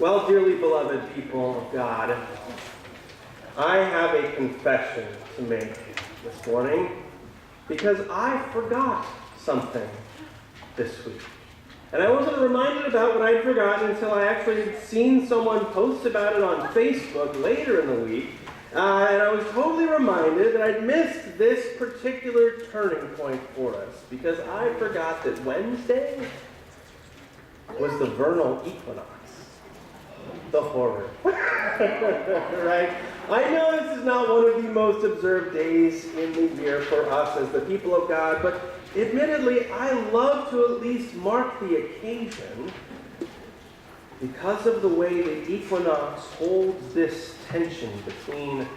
Well, dearly beloved people of God, I have a confession to make this morning because I forgot something this week. And I wasn't reminded about what I'd forgotten until I actually had seen someone post about it on Facebook later in the week. And I was totally reminded that I'd missed this particular turning point for us because I forgot that Wednesday was the vernal equinox. The horror. Right? I know this is not one of the most observed days in the year for us as the people of God, but admittedly, I love to at least mark the occasion because of the way the equinox holds this tension between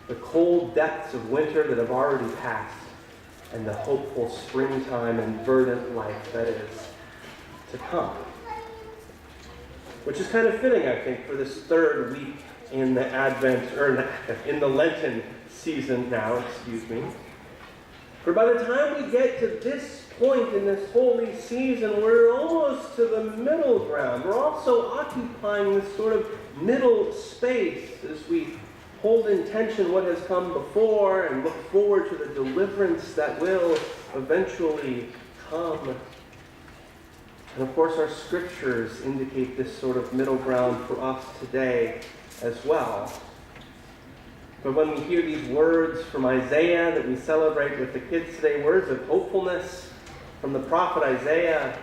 the cold depths of winter that have already passed and the hopeful springtime and verdant life that is to come. Which is kind of fitting, I think, for this third week in the Advent, or in the Lenten season now, For by the time we get to this point in this holy season, we're almost to the middle ground. We're also occupying this sort of middle space as we hold in tension what has come before and look forward to the deliverance that will eventually come. And of course, our scriptures indicate this sort of middle ground for us today as well. But when we hear these words from Isaiah that we celebrate with the kids today, words of hopefulness from the prophet Isaiah,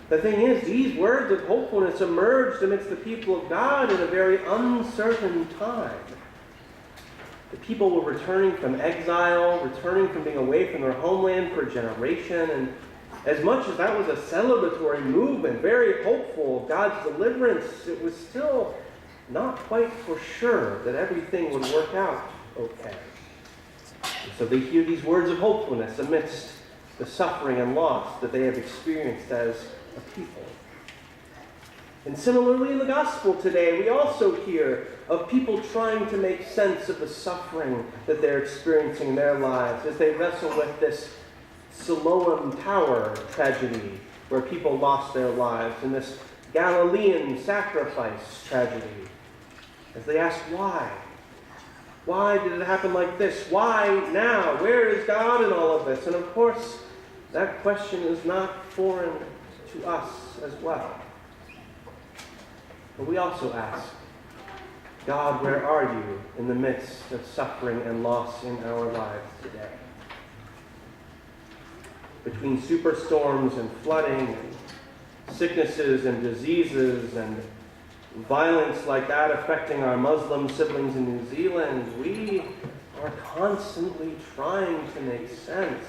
the thing is, these words of hopefulness emerged amidst the people of God in a very uncertain time. The people were returning from exile, returning from being away from their homeland for a generation, and as much as that was a celebratory movement, very hopeful of God's deliverance, it was still not quite for sure that everything would work out okay. And so they hear these words of hopefulness amidst the suffering and loss that they have experienced as a people. And similarly in the gospel today, we also hear of people trying to make sense of the suffering that they're experiencing in their lives as they wrestle with this Siloam Tower tragedy where people lost their lives, and this Galilean sacrifice tragedy, as they ask why. Why did it happen like this? Why now? Where is God in all of this? And of course, that question is not foreign to us as well. But we also ask, God, where are you in the midst of suffering and loss in our lives today? Between superstorms and flooding, and sicknesses and diseases and violence like that affecting our Muslim siblings in New Zealand, we are constantly trying to make sense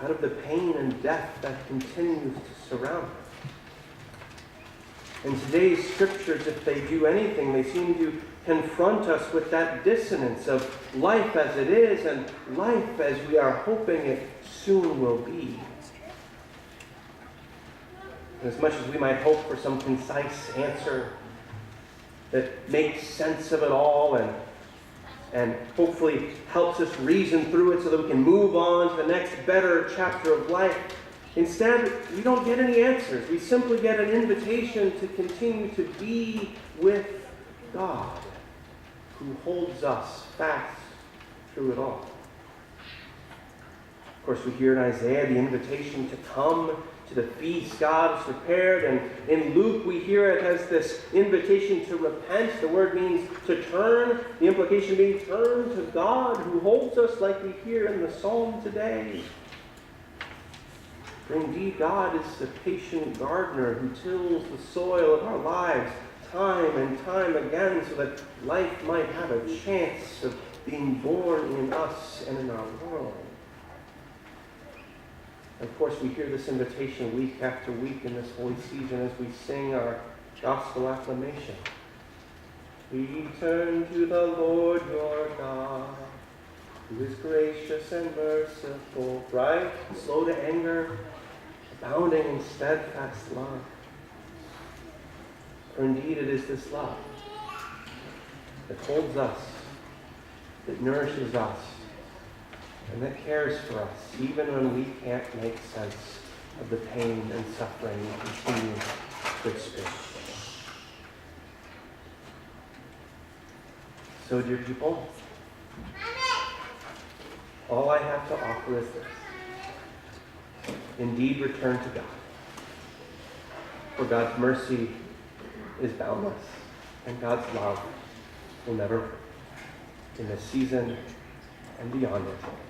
out of the pain and death that continues to surround us. And today's scriptures, if they do anything, they seem to confront us with that dissonance of life as it is and life as we are hoping it soon will be. As much as we might hope for some concise answer that makes sense of it all and hopefully helps us reason through it so that we can move on to the next better chapter of life, instead, we don't get any answers. We simply get an invitation to continue to be with God, who holds us fast through it all. Of course, we hear in Isaiah the invitation to come to the feast God has prepared, and in Luke we hear it as this invitation to repent. The word means to turn, the implication being turn to God who holds us like we hear in the psalm today. For indeed, God is the patient gardener who tills the soil of our lives time and time again so that life might have a chance of being born in us and in our world. Of course, we hear this invitation week after week in this holy season as we sing our gospel acclamation. We turn to the Lord your God, who is gracious and merciful, bright, slow to anger, abounding in steadfast love. For indeed it is this love that holds us, that nourishes us, and that cares for us, even when we can't make sense of the pain and suffering we continue to whisper. So, dear people, all I have to offer is this. Indeed, return to God. For God's mercy is boundless, and God's love will never end in this season and beyond it.